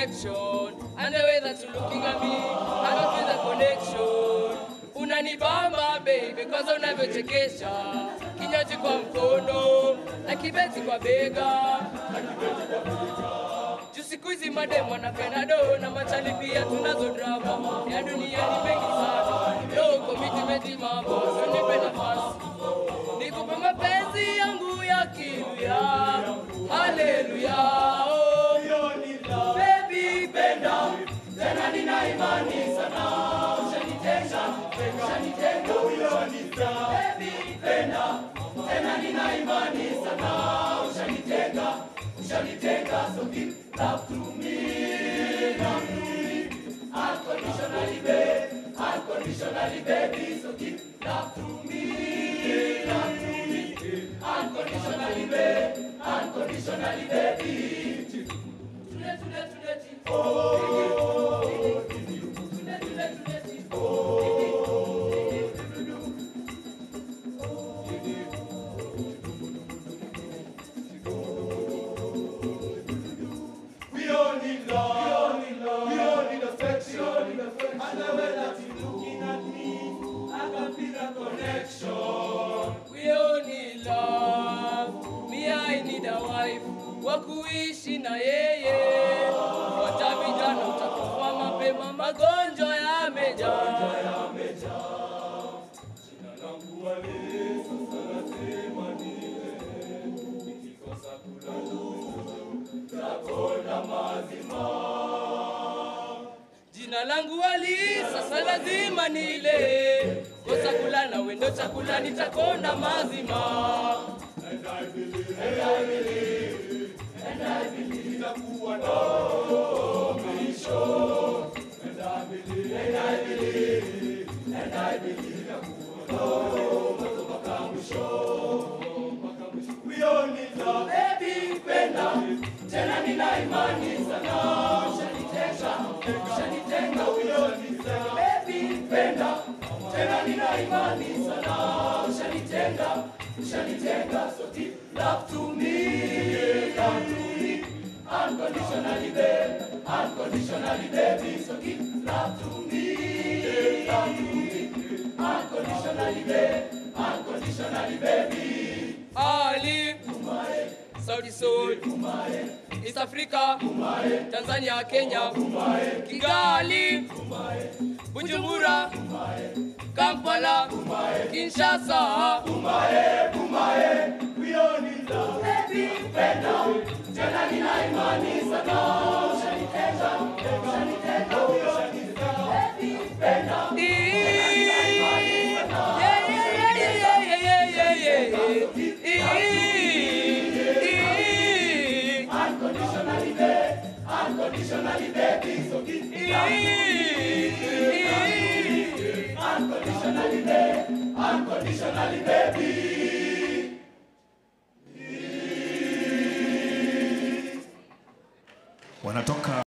affection. And the way that you're looking at me, I don't feel the connection. Unanibamba baby, cause unavyochekesha. Kinywaji kwa mkono, na kibeti kwa bega. Siku hizi mademu wanapenda do, na machali pia tunazo drama. Ya dunia ni mengi sana, no commitment mambo, so nipe nafasi. Nikupe mapenzi yangu ya kiluya, hallelujah. Oh, baby penda, tena nina imani sana. Ushanitenga, baby penda, tena nina imani sana. Ushanitenga, so give love to me, unconditionally, baby, so give love to me, unconditionally, baby. Wakuishi na yeye, wacha vijana utakufa mapema, magonjwa yamejaa. Jina langu wali sasa nasema nile, nikikosa kula takona mazima. Jina langu wali sasa lazima nile, kosa kula na wendo chakula nitakonda mazima. And I believe itakuwa no mwisho. And I believe itakuwa no mwisho. We all need love, baby penda, tena nina imani sana. Ushanitenga, we all need love, baby penda, tena nina imani sana. Ushanitenga, so give love to me, unconditionally, baby, so give love to me, unconditionally, baby. Ali, Saudi Soul, East Africa, Tanzania, Kenya, Kigali, Bujumbura, Kampala, Kinshasa, we all need love, baby penda, tena nina imani sana. Ushanitenga, baby penda, unconditionally, baby, so give me unconditionally, baby. Wanatoka